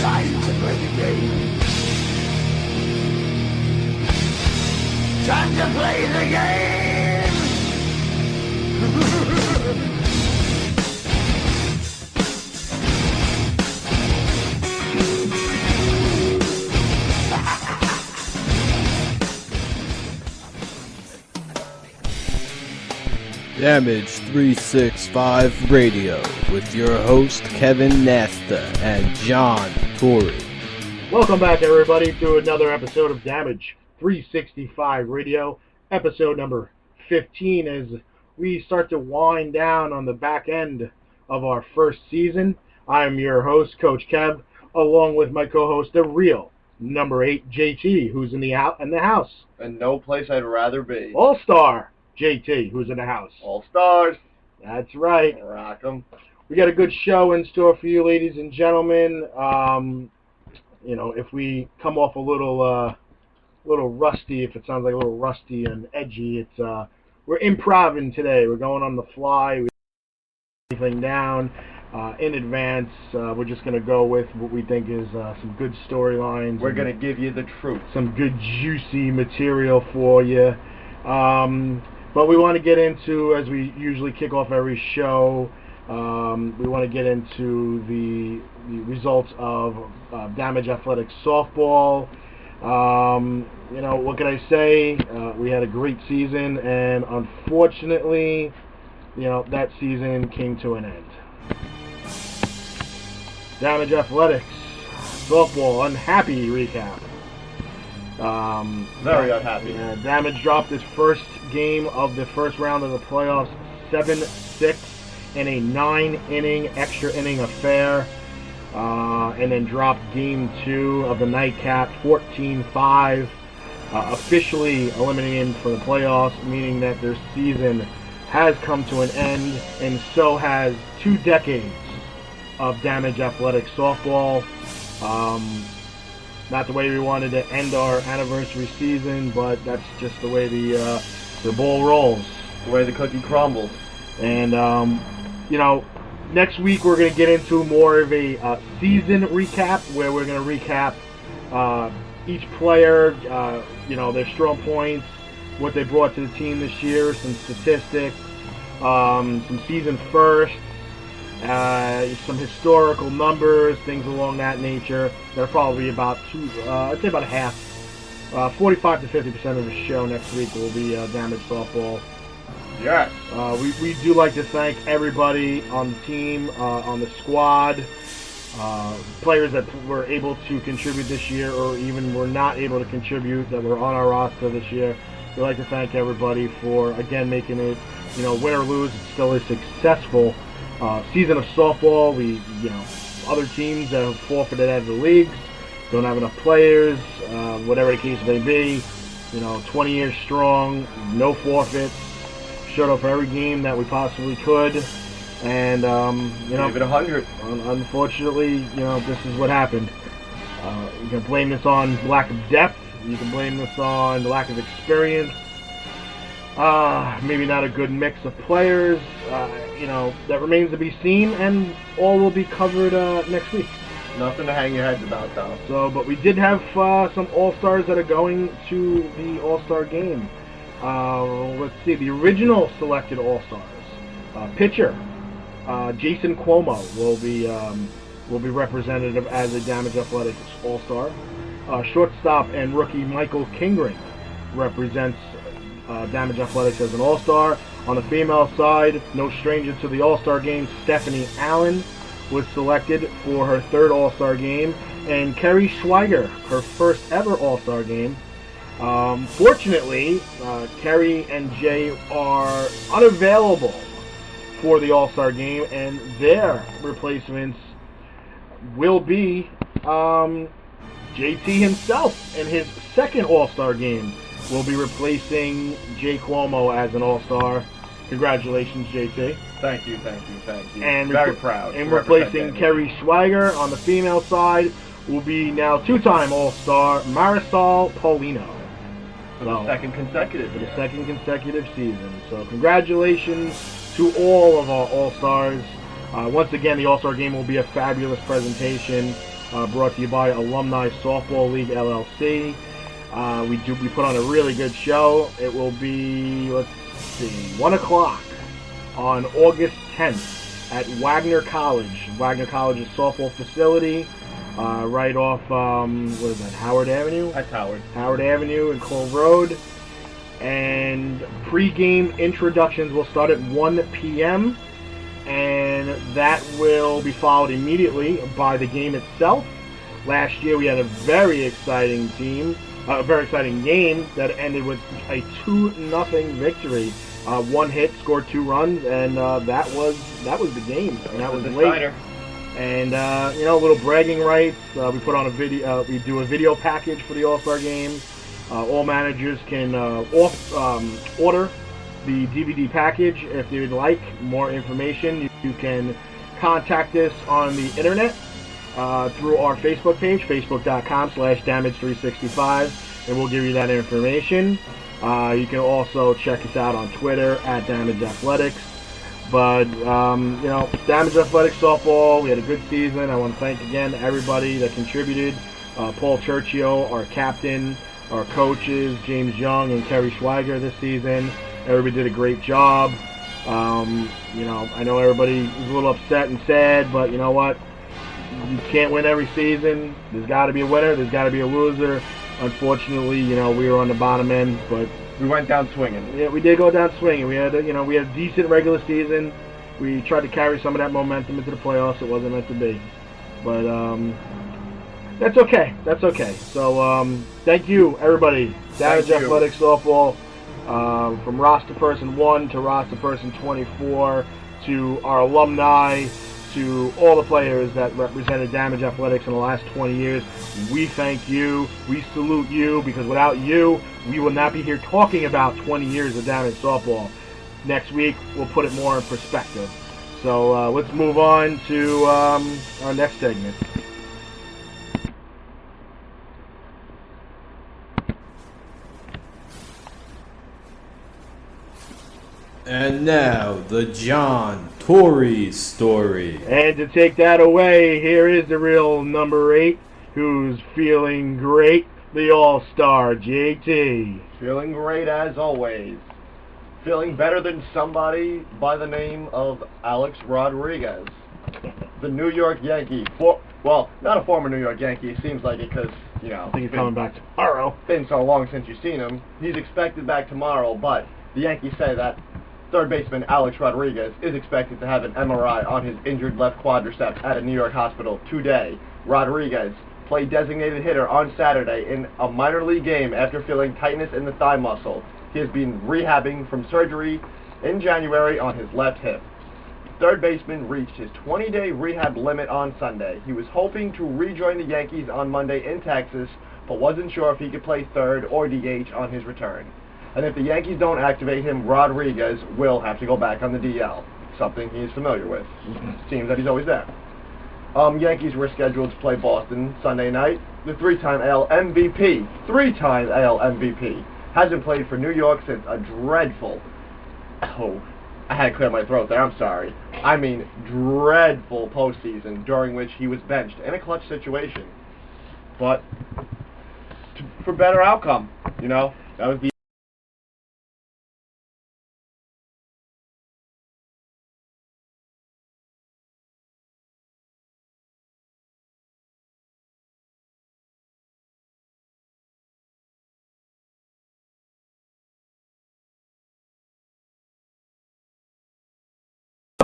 Time to play the game. Time to play the game. Damage 365 Radio with your host Kevin Nasta and John Torrey. Welcome back, everybody, to another episode of Damage 365 Radio, episode number 15, as we start to wind down on the back end of our first season. I am your host, Coach Kev, along with my co-host, the real number 8, JT, who's in the house. And no place I'd rather be. All-Star JT, who's in the house. All stars. That's right. Rock 'em. We got a good show in store for you, ladies and gentlemen. If we come off a little rusty, if it sounds like a little rusty and edgy, it's we're improvising today. We're going on the fly. We everything down in advance. We're just going to go with what we think is some good storylines. We're going to give you the truth. Some good juicy material for you. But we want to get into, as we usually kick off every show, we want to get into the results of Damage Athletics softball. What can I say? We had a great season, and unfortunately, that season came to an end. Damage Athletics softball, unhappy recap. Very unhappy. Damage dropped its first game of the first round of the playoffs, 7-6 in a 9-inning extra inning affair, and then dropped game 2 of the nightcap, 14-5, officially eliminated from the playoffs, meaning that their season has come to an end, and so has 2 decades of Damage Athletics softball. Not the way we wanted to end our anniversary season, but that's just the way the ball rolls. The way the cookie crumbles. And, next week we're going to get into more of a season recap, where we're going to recap each player, their strong points, what they brought to the team this year, some statistics, some season firsts, some historical numbers, things along that nature. That'll probably be about I'd say about a half, 45 to 50% of the show next week will be Damage Softball. Yes. We do like to thank everybody on the team, on the squad, players that were able to contribute this year, or even were not able to contribute, that were on our roster this year. We'd like to thank everybody for, again, making it, win or lose, it's still a successful season of softball. We, other teams that have forfeited out of the leagues, don't have enough players, whatever the case may be, 20 years strong, no forfeits, showed up for every game that we possibly could, and, Gave it 100. Unfortunately, this is what happened. You can blame this on lack of depth, you can blame this on lack of experience, maybe not a good mix of players, that remains to be seen, and all will be covered next week. Nothing to hang your heads about, though. But we did have some All-Stars that are going to the All-Star game. Let's see, the original selected All-Stars. Pitcher, Jason Cuomo will be representative as a Damage Athletics All-Star. Shortstop and rookie Michael Kingring represents Damage Athletics as an All-Star. On the female side, no stranger to the All-Star game, Stephanie Allen was selected for her 3rd All-Star game, and Kerry Schweiger, her first ever All-Star game. Fortunately, Kerry and Jay are unavailable for the All-Star game, and their replacements will be JT himself in his 2nd All-Star game. Will be replacing Jay Cuomo as an All-Star. Congratulations, JT. Thank you. And very proud. And replacing Kerry Schweiger on the female side will be now 2-time All-Star Marisol Paulino. For the second consecutive season. So congratulations to all of our All-Stars. Once again, the All-Star game will be a fabulous presentation. brought to you by Alumni Softball League LLC. We put on a really good show. It will be, 1 o'clock on August 10th at Wagner College. Wagner College's softball facility, right off, Howard Avenue? That's Howard. Howard Avenue and Cole Road. And pre-game introductions will start at 1 p.m. and that will be followed immediately by the game itself. Last year we had a very exciting game that ended with a 2-0 victory. One hit, scored 2 runs, and that was the game. And that was late. And a little bragging rights. We put on a video. We do a video package for the All-Star game. All managers can order the DVD package if they would like more information. You can contact us on the internet through our Facebook page, facebook.com/damage365, and we'll give you that information. You can also check us out on Twitter at Damage Athletics. But, Damage Athletics softball, we had a good season. I want to thank again everybody that contributed. Paul Churchio, our captain, our coaches, James Young and Kerry Schweiger this season. Everybody did a great job. I know everybody was a little upset and sad, but you know what? You can't win every season. There's got to be a winner. There's got to be a loser. Unfortunately, we were on the bottom end, but we went down swinging. Yeah, we did go down swinging. We had a decent regular season. We tried to carry some of that momentum into the playoffs. It wasn't meant to be, but that's okay. That's okay. So thank you, everybody. Damage Athletics softball, from roster person 1 to roster person 24, to our alumni, to all the players that represented Damage Athletics in the last 20 years. We thank you. We salute you, because without you, we will not be here talking about 20 years of Damage softball. Next week, we'll put it more in perspective. So let's move on to our next segment. And now, the John Tory story. And to take that away, here is the real number 8, who's feeling great, the All-Star, JT. Feeling great as always. Feeling better than somebody by the name of Alex Rodriguez. The New York Yankee. Not a former New York Yankee. It seems like it because, I think he's coming back tomorrow. Been so long since you've seen him. He's expected back tomorrow, but the Yankees say that third baseman Alex Rodriguez is expected to have an MRI on his injured left quadriceps at a New York hospital today. Rodriguez played designated hitter on Saturday in a minor league game after feeling tightness in the thigh muscle. He has been rehabbing from surgery in January on his left hip. Third baseman reached his 20-day rehab limit on Sunday. He was hoping to rejoin the Yankees on Monday in Texas, but wasn't sure if he could play third or DH on his return. And if the Yankees don't activate him, Rodriguez will have to go back on the DL, something he is familiar with. Seems that he's always there. Yankees were scheduled to play Boston Sunday night. The three-time AL MVP, hasn't played for New York since a dreadful, I had to clear my throat there, I'm sorry. I mean dreadful postseason during which he was benched in a clutch situation. But for better outcome, that was the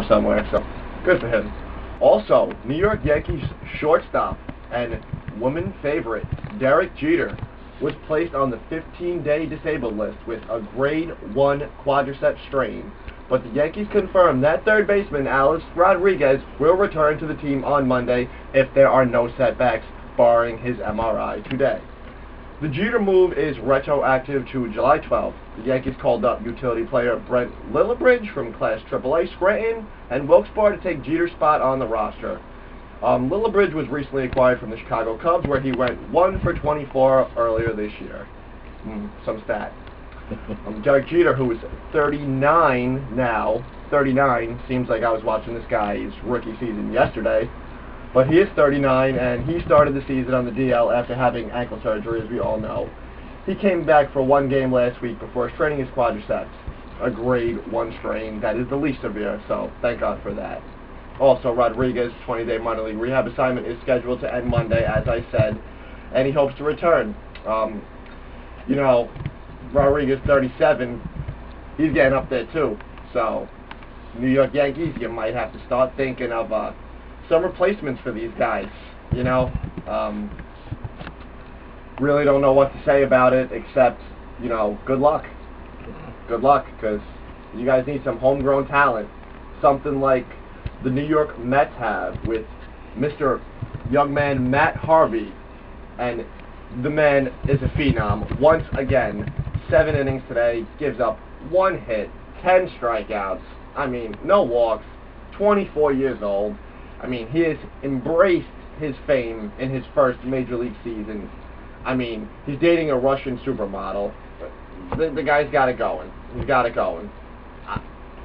somewhere, so good for him. Also, New York Yankees shortstop and woman favorite Derek Jeter was placed on the 15-day disabled list with a grade 1 quadricep strain, but the Yankees confirmed that third baseman Alex Rodriguez will return to the team on Monday if there are no setbacks, barring his MRI today. The Jeter move is retroactive to July 12th. The Yankees called up utility player Brent Lillibridge from Class AAA Scranton and Wilkes-Barre to take Jeter's spot on the roster. Lillibridge was recently acquired from the Chicago Cubs, where he went 1 for 24 earlier this year. Some stat. Derek Jeter, who is 39 now, 39, seems like I was watching this guy's rookie season yesterday, But he is 39, and he started the season on the DL after having ankle surgery, as we all know. He came back for one game last week before straining his quadriceps, a grade 1 strain that is the least severe, so thank God for that. Also, Rodriguez' 20-day minor league rehab assignment is scheduled to end Monday, as I said, and he hopes to return. Rodriguez, 37, he's getting up there too. So, New York Yankees, you might have to start thinking of some replacements for these guys. Really don't know what to say about it except, good luck. Good luck, because you guys need some homegrown talent. Something like the New York Mets have with Mr. Young Man Matt Harvey. And the man is a phenom. Once again, 7 innings today, gives up 1 hit, 10 strikeouts. No walks, 24 years old. He has embraced his fame in his first major league season. He's dating a Russian supermodel. The guy's got it going. He's got it going.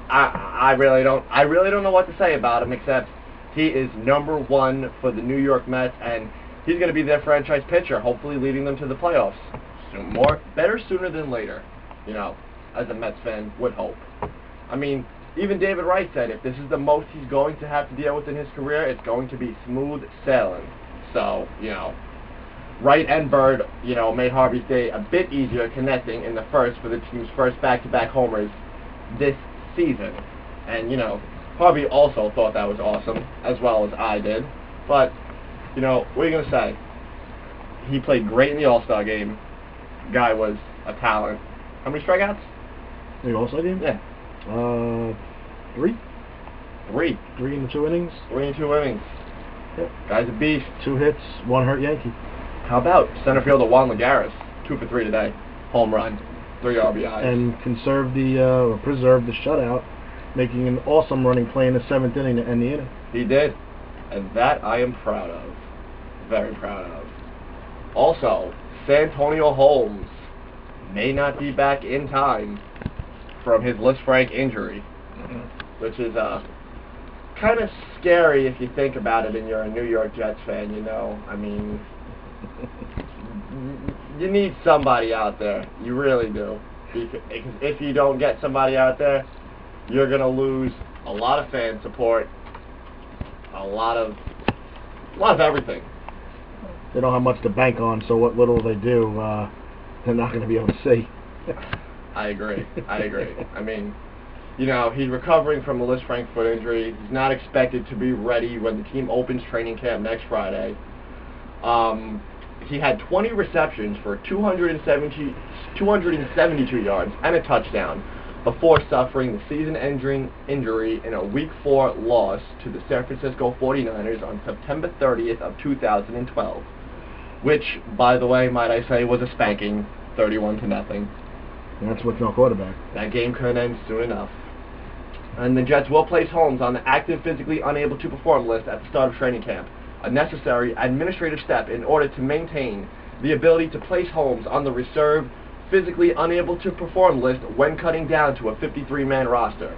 I really don't know what to say about him except he is number 1 for the New York Mets, and he's going to be their franchise pitcher, hopefully leading them to the playoffs. Better sooner than later, as a Mets fan would hope. Even David Wright said if this is the most he's going to have to deal with in his career, it's going to be smooth sailing. So, Wright and Bird, made Harvey's day a bit easier connecting in the first for the team's first back-to-back homers this season. And, Harvey also thought that was awesome, as well as I did. But, what are you going to say? He played great in the All-Star game. Guy was a talent. How many strikeouts? The All-Star game? Yeah. 3. 3. 3 in the 2 innings. 3 in 2 innings. Yep. Guy's a beast. 2 hits, 1 hurt Yankee. How about center fielder Juan Lagares? 2 for 3 today. Home run. 3 RBIs. And preserve the shutout, making an awesome running play in the 7th inning to end the inning. He did. And that I am proud of. Very proud of. Also, Santonio Holmes may not be back in time from his Lisfranc injury, which is kind of scary if you think about it and you're a New York Jets fan, you need somebody out there. You really do. Because if you don't get somebody out there, you're going to lose a lot of fan support, a lot of everything. They don't have much to bank on, so what little they do, they're not going to be able to see. I agree. He's recovering from a Lisfranc foot injury. He's not expected to be ready when the team opens training camp next Friday. He had 20 receptions for 272 yards and a touchdown before suffering the season-ending injury in a Week 4 loss to the San Francisco 49ers on September 30th of 2012, which, by the way, might I say, was a spanking, 31-0. That's with no quarterback. That game could end soon enough. And the Jets will place Holmes on the active physically unable to perform list at the start of training camp, a necessary administrative step in order to maintain the ability to place Holmes on the reserve physically unable to perform list when cutting down to a 53-man roster.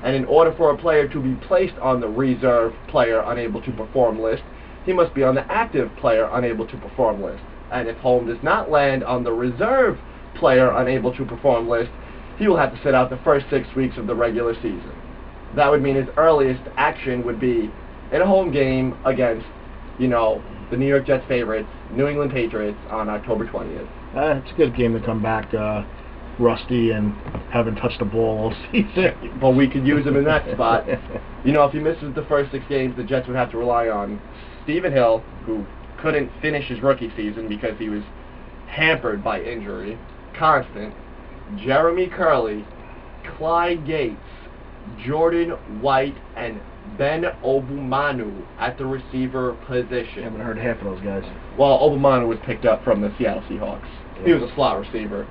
And in order for a player to be placed on the reserve player unable to perform list, he must be on the active player unable to perform list. And if Holmes does not land on the reserve player unable to perform list, he will have to sit out the first 6 weeks of the regular season. That would mean his earliest action would be in a home game against, the New York Jets favorites, New England Patriots, on October 20th. It's a good game to come back rusty and haven't touched the ball all season. But we could use him in that spot. If he misses the first 6 games, the Jets would have to rely on Stephen Hill, who couldn't finish his rookie season because he was hampered by injury, constant, Jeremy Curley, Clyde Gates, Jordan White, and Ben Obumanu at the receiver position. I haven't heard half of those guys. Well, Obumanu was picked up from the Seattle Seahawks. He was a slot receiver.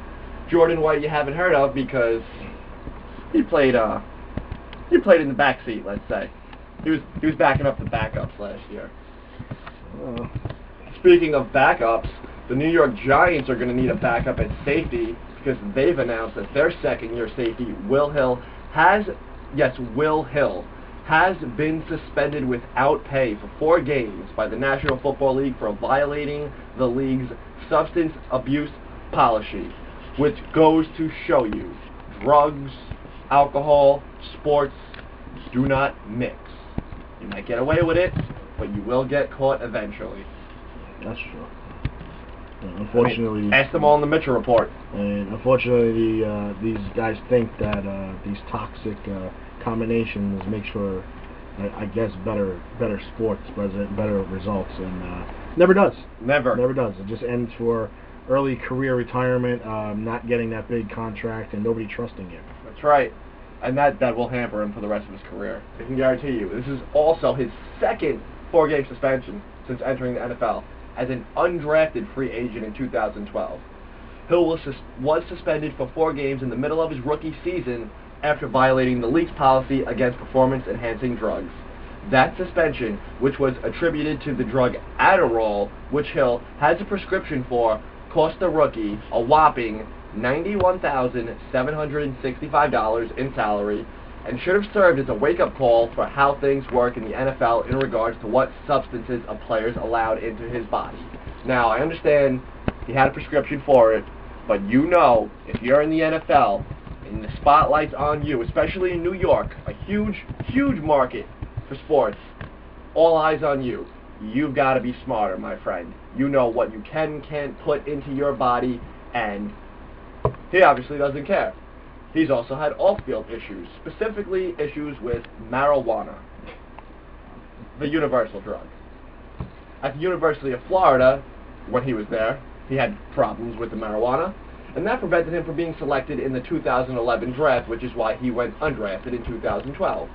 Jordan White you haven't heard of because he played in the backseat, let's say. He was backing up the backups last year. Speaking of backups, the New York Giants are going to need a backup at safety because they've announced that their second-year safety, Will Hill, has has been suspended without pay for 4 games by the National Football League for violating the league's substance abuse policy, which goes to show you drugs, alcohol, sports do not mix. You might get away with it, but you will get caught eventually. That's true. Unfortunately, ask them all in the Mitchell report. And unfortunately, these guys think that these toxic combinations make for, I guess, better sports, better results, and never does. Never does. It just ends for early career retirement, not getting that big contract, and nobody trusting you. That's right. And that will hamper him for the rest of his career. I can guarantee you. This is also his second 4-game suspension since entering the NFL as an undrafted free agent in 2012. Hill was suspended for 4 games in the middle of his rookie season after violating the league's policy against performance-enhancing drugs. That suspension, which was attributed to the drug Adderall, which Hill has a prescription for, cost the rookie a whopping $91,765 in salary, and should have served as a wake-up call for how things work in the NFL in regards to what substances a player's allowed into his body. Now, I understand he had a prescription for it, but you know, if you're in the NFL, and the spotlight's on you, especially in New York, a huge, huge market for sports, all eyes on you. You've got to be smarter, my friend. You know what you can and can't put into your body, and he obviously doesn't care. He's also had off-field issues, specifically issues with marijuana, the universal drug. At the University of Florida, when he was there, he had problems with the marijuana, and that prevented him from being selected in the 2011 draft, which is why he went undrafted in 2012.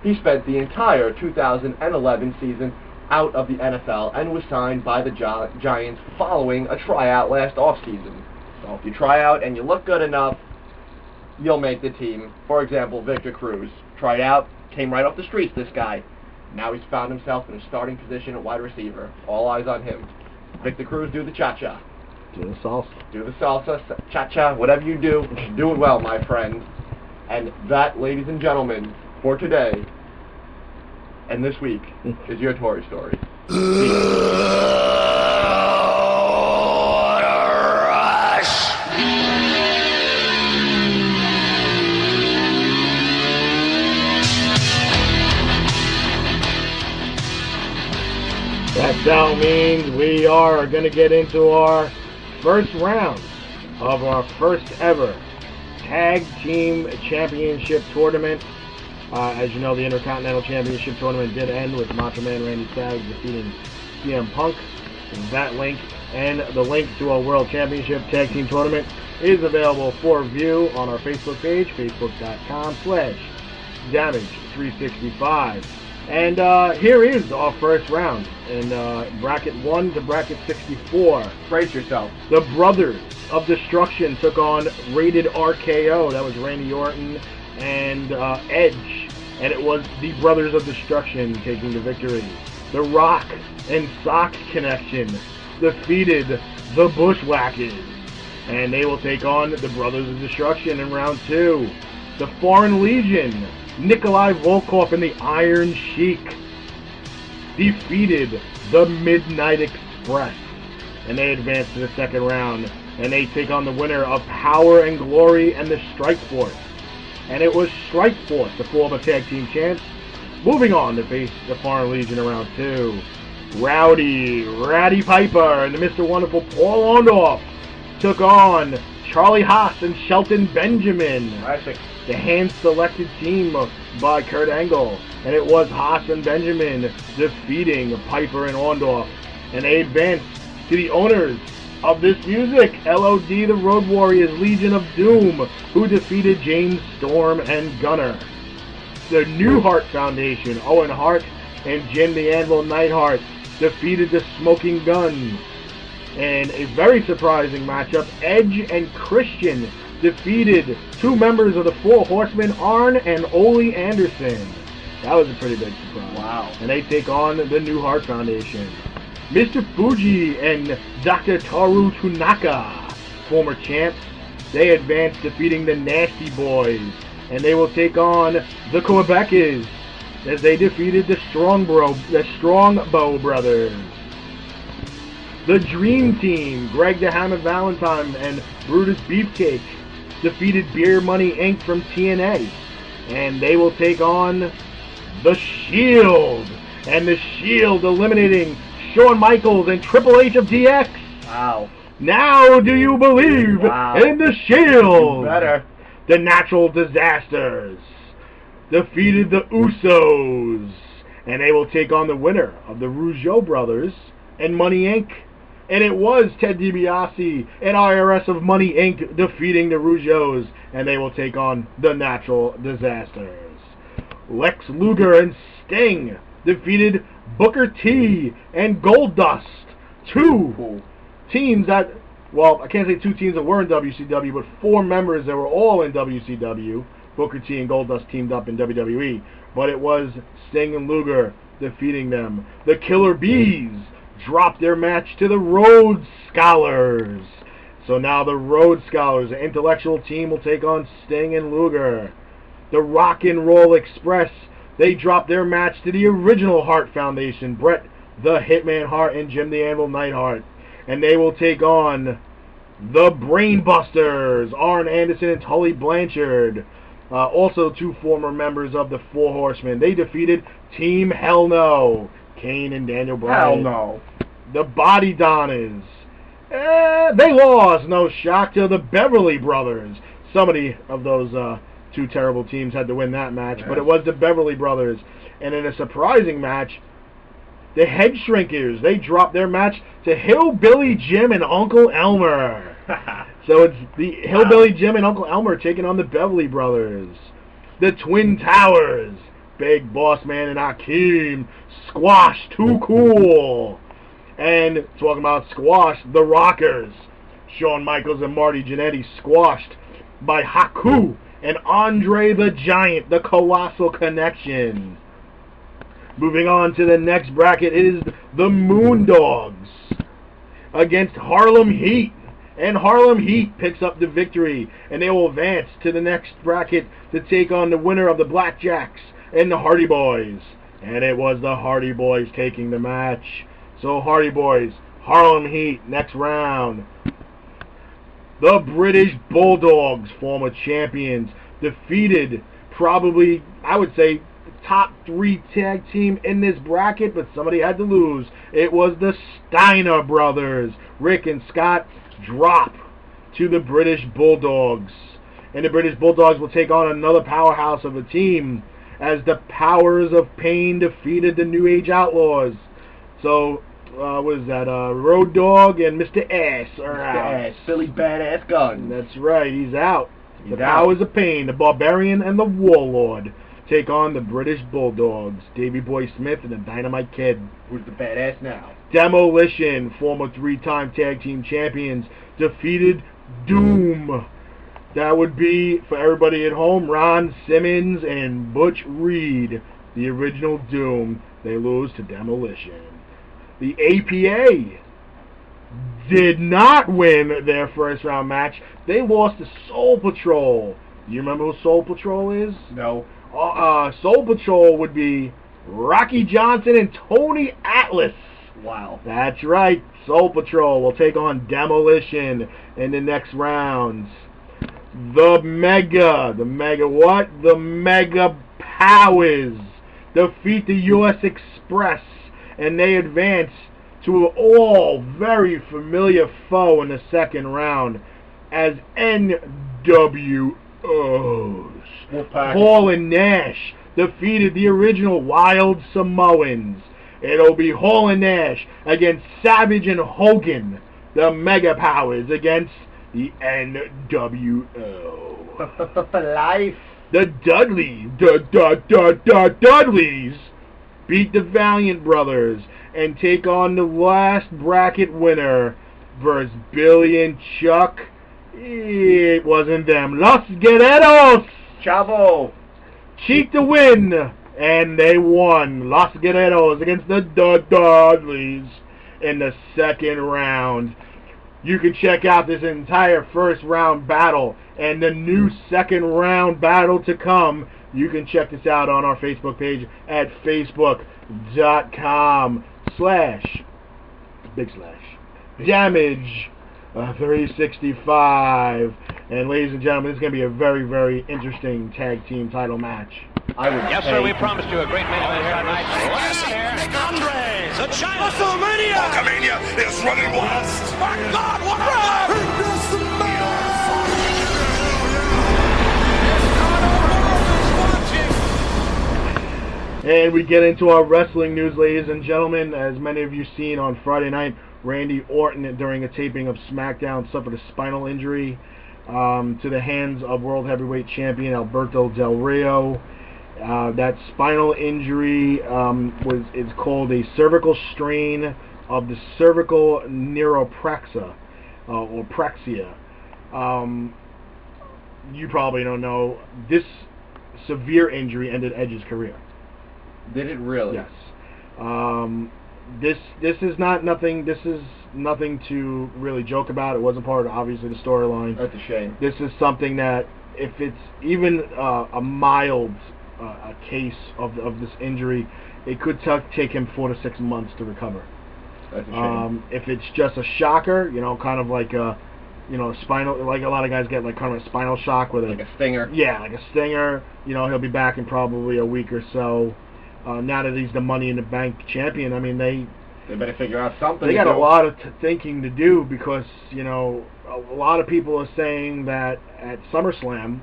He spent the entire 2011 season out of the NFL and was signed by the Giants following a tryout last offseason. So if you try out and you look good enough, you'll make the team. For example, Victor Cruz tried out, came right off the streets, this guy. Now he's found himself in a starting position at wide receiver. All eyes on him. Victor Cruz, do the cha-cha. Do the salsa. Do the salsa, cha-cha, whatever you do it well, my friend. And that, ladies and gentlemen, for today and this week is your Tory Story. That now means we are going to get into our first round of our first ever Tag Team Championship Tournament. As you know, the Intercontinental Championship Tournament did end with Macho Man Randy Savage defeating CM Punk. That link and the link to our World Championship Tag Team Tournament is available for view on our Facebook page, facebook.com/Damage365. And here is our first round in bracket 1 to bracket 64. Brace yourself. The Brothers of Destruction took on Rated RKO. That was Randy Orton and Edge. And it was the Brothers of Destruction taking the victory. The Rock and Sock Connection defeated the Bushwhackers. And they will take on the Brothers of Destruction in round 2. The Foreign Legion, Nikolai Volkov and the Iron Sheik, defeated the Midnight Express. And they advance to the second round. And they take on the winner of Power and Glory and the Strike Force. And it was Strike Force, the former tag team champs, moving on to face the Foreign Legion in round 2. Ratty Piper and the Mr. Wonderful Paul Orndorff took on Charlie Haas and Shelton Benjamin. Classic. The hand-selected team by Kurt Angle. And it was Haas and Benjamin defeating Piper and Orndorff. And they advanced to the owners of this music, LOD, the Road Warriors, Legion of Doom, who defeated James Storm and Gunner. The New Heart Foundation, Owen Hart and Jim the Anvil Neidhart, defeated the Smoking Guns. And a very surprising matchup, Edge and Christian defeated 2 members of the Four Horsemen, Arn and Ole Anderson. That was a pretty big surprise. Wow. And they take on the New Heart Foundation. Mr. Fuji and Dr. Taru Tanaka, former champs, they advance defeating the Nasty Boys. And they will take on the Quebecers, as they defeated the Strongbow Brothers. The Dream Team, Greg the Hammer Valentine and Brutus Beefcake, defeated Beer Money Inc. from TNA. And they will take on The Shield. And The Shield eliminating Shawn Michaels and Triple H of DX. Wow. Now do you believe in The Shield? Better. The Natural Disasters defeated the Usos. And they will take on the winner of the Rougeau Brothers and Money Inc. And it was Ted DiBiase and IRS of Money Inc. defeating the Rougeaus. And they will take on the Natural Disasters. Lex Luger and Sting defeated Booker T and Goldust. Two teams that, well, I can't say two teams that were in WCW, but four members that were all in WCW. Booker T and Goldust teamed up in WWE. But it was Sting and Luger defeating them. The Killer Bees dropped their match to the Rhodes Scholars. So now the Rhodes Scholars, the intellectual team, will take on Sting and Luger. The Rock and Roll Express, they dropped their match to the original Hart Foundation, Bret the Hitman Hart and Jim the Anvil Neidhart. And they will take on the Brainbusters, Arn Anderson and Tully Blanchard. Also two former members of the Four Horsemen. They defeated Team Hell No, Kane and Daniel Bryan. Hell no. The Body Donnas, they lost, no shock, to the Beverly Brothers. Somebody of those two terrible teams had to win that match, but it was the Beverly Brothers. And in a surprising match, the Head Shrinkers, they dropped their match to Hillbilly Jim and Uncle Elmer. So it's the Hillbilly Jim and Uncle Elmer taking on the Beverly Brothers. The Twin Towers, Big Boss Man and Akeem, squash, too cool. And talking about squash, the Rockers, Shawn Michaels and Marty Jannetty, squashed by Haku and Andre the Giant, the Colossal Connection. Moving on to the next bracket, it is the Moondogs against Harlem Heat. And Harlem Heat picks up the victory, and they will advance to the next bracket to take on the winner of the Blackjacks and the Hardy Boys. And it was the Hardy Boys taking the match. So Hardy Boys, Harlem Heat, next round. The British Bulldogs, former champions, defeated probably, I would say, top three tag team in this bracket, but somebody had to lose. It was the Steiner Brothers. Rick and Scott drop to the British Bulldogs. And the British Bulldogs will take on another powerhouse of a team as the Powers of Pain defeated the New Age Outlaws. So, what is that? Road Dogg and Mr. Ass are out. Mr. Ass, Billy Badass Gun. That's right, he's out. He's the out. Powers of Pain, the Barbarian and the Warlord, take on the British Bulldogs, Davey Boy Smith and the Dynamite Kid. Who's the badass now? Demolition, former three-time tag team champions, defeated Doom. That would be, for everybody at home, Ron Simmons and Butch Reed, the original Doom. They lose to Demolition. The APA did not win their first round match. They lost to Soul Patrol. Do you remember who Soul Patrol is? No. Soul Patrol would be Rocky Johnson and Tony Atlas. Wow. That's right. Soul Patrol will take on Demolition in the next rounds. The Mega Powers defeat the U.S. Express, and they advance to an all very familiar foe in the second round as NWOs. Wolfpack. Hall and Nash defeated the original Wild Samoans. It'll be Hall and Nash against Savage and Hogan, the Mega Powers against the NWO. For life. The Dudleys beat the Valiant Brothers and take on the last bracket winner versus Billy and Chuck. It wasn't them. Los Guerreros Chavo. cheat to win, and they won. Los Guerreros against the Dudleys in the second round. You can check out this entire first round battle and the new second round battle to come You can check this out on our Facebook page at facebook.com/damage365. And ladies and gentlemen, this is going to be a very, very interesting tag team title match. Yes, sir, we promised you a great main event here tonight. Andres, a giant. WrestleMania! Hulkamania is running wild. My God, what And we get into our wrestling news, ladies and gentlemen. As many of you seen on Friday night, Randy Orton, during a taping of SmackDown, suffered a spinal injury to the hands of World Heavyweight Champion Alberto Del Rio. That spinal injury is called a cervical strain of the cervical neuropraxia, or praxia. You probably don't know, this severe injury ended Edge's career. Did it really? Yes. This is nothing. This is nothing to really joke about. It wasn't part of, obviously, the storyline. That's a shame. This is something that, if it's even a mild a case of this injury, it could take him 4 to 6 months to recover. That's a shame. If it's just a shocker, kind of like a spinal, like a lot of guys get, like kind of a spinal shock with like a stinger. Yeah, like a stinger. He'll be back in probably a week or so. Now that he's the Money in the Bank champion, I mean, they better figure out something. They got a lot of thinking to do, because a lot of people are saying that at SummerSlam,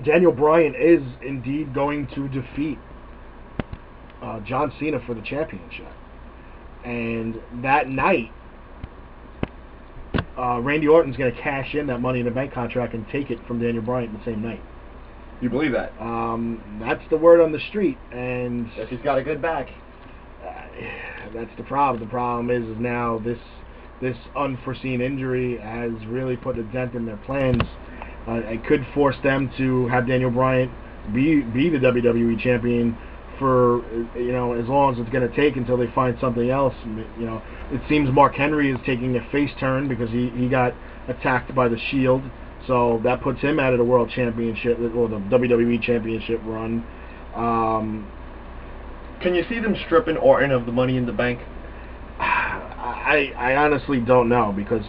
Daniel Bryan is indeed going to defeat John Cena for the championship, and that night, Randy Orton's going to cash in that Money in the Bank contract and take it from Daniel Bryan the same night. You believe that? That's the word on the street, and yes, he's got a good back. That's the problem. The problem is now this unforeseen injury has really put a dent in their plans. It could force them to have Daniel Bryan be the WWE champion for as long as it's going to take until they find something else. It seems Mark Henry is taking a face turn because he got attacked by the Shield. So that puts him out of the World Championship, or the WWE Championship run. Can you see them stripping Orton of the Money in the Bank? I honestly don't know, because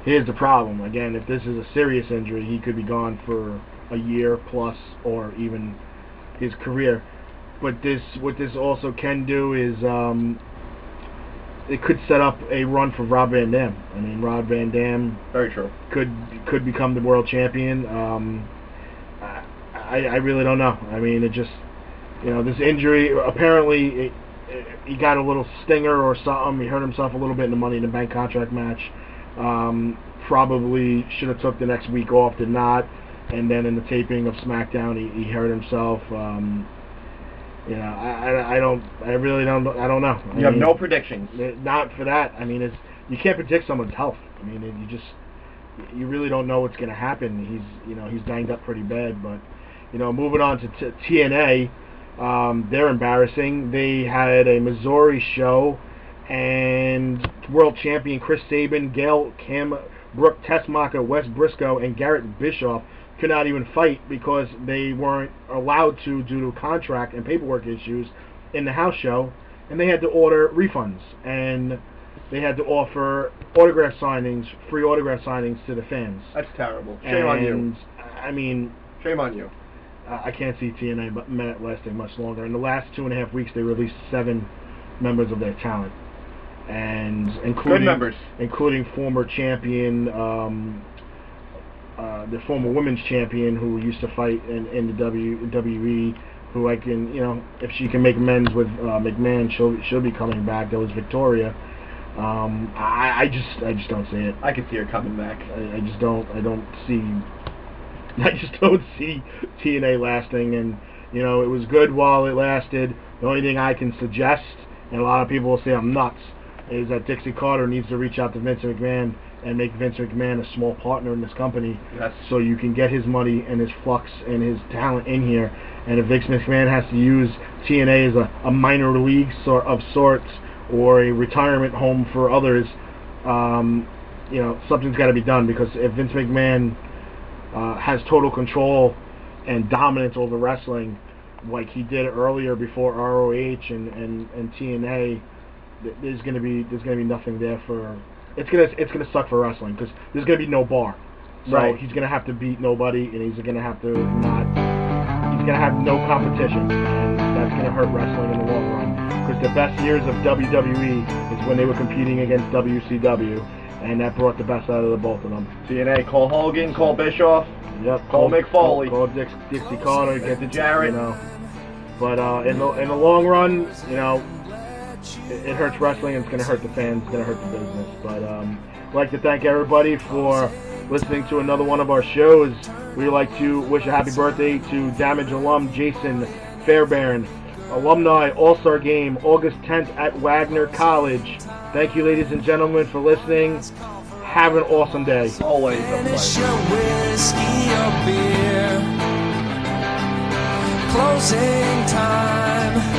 here's the problem. Again, if this is a serious injury, he could be gone for a year plus, or even his career. But what this also can do is it could set up a run for Rob Van Dam. I mean, Rob Van Dam, very true, could become the world champion. I really don't know. I mean, it just, this injury, apparently he got a little stinger or something. He hurt himself a little bit in the Money in the Bank contract match. Probably should have took the next week off, did not. And then in the taping of SmackDown, he hurt himself. I really don't know. You have no predictions. Not for that. I mean, you can't predict someone's health. I mean, you really don't know what's going to happen. He's banged up pretty bad. But moving on to TNA, they're embarrassing. They had a Missouri show, and world champion Chris Sabin, Gail Kim, Brooke Tessmacher, Wes Briscoe, and Garrett Bischoff could not even fight because they weren't allowed to due to contract and paperwork issues in the house show, and they had to order refunds, and they had to offer autograph signings, free autograph signings to the fans. That's terrible. Shame on you. I mean, shame on you. I can't see TNA lasting much longer. In the last 2.5 weeks, they released 7 members of their talent, and including former champion, the former women's champion who used to fight in the WWE, who I can, if she can make amends with McMahon, she'll be coming back. That was Victoria. I just don't see it. I could see her coming back. I just don't see TNA lasting, and it was good while it lasted. The only thing I can suggest, and a lot of people will say I'm nuts, is that Dixie Carter needs to reach out to Vince McMahon and make Vince McMahon a small partner in this company, so you can get his money and his flux and his talent in here. And if Vince McMahon has to use TNA as a minor league of sorts, or a retirement home for others, something's got to be done, because if Vince McMahon has total control and dominance over wrestling like he did earlier before ROH and TNA, there's gonna be nothing there for. It's gonna suck for wrestling because there's gonna be no bar. So he's gonna have to beat nobody, and he's gonna have no competition, and that's gonna hurt wrestling in the long run. Because the best years of WWE is when they were competing against WCW, and that brought the best out of the both of them. TNA, call Hogan, call Bischoff, call Mick Foley, call Dixie Carter, get to Jarrett. But in the long run, it hurts wrestling, and it's gonna hurt the fans, it's gonna hurt the business. But I'd like to thank everybody for listening to another one of our shows. We'd like to wish a happy birthday to Damage alum Jason Fairbairn. Alumni All-Star Game, August 10th at Wagner College. Thank you, ladies and gentlemen, for listening. Have an awesome day. Always a pleasure. Whiskey or beer. Closing time.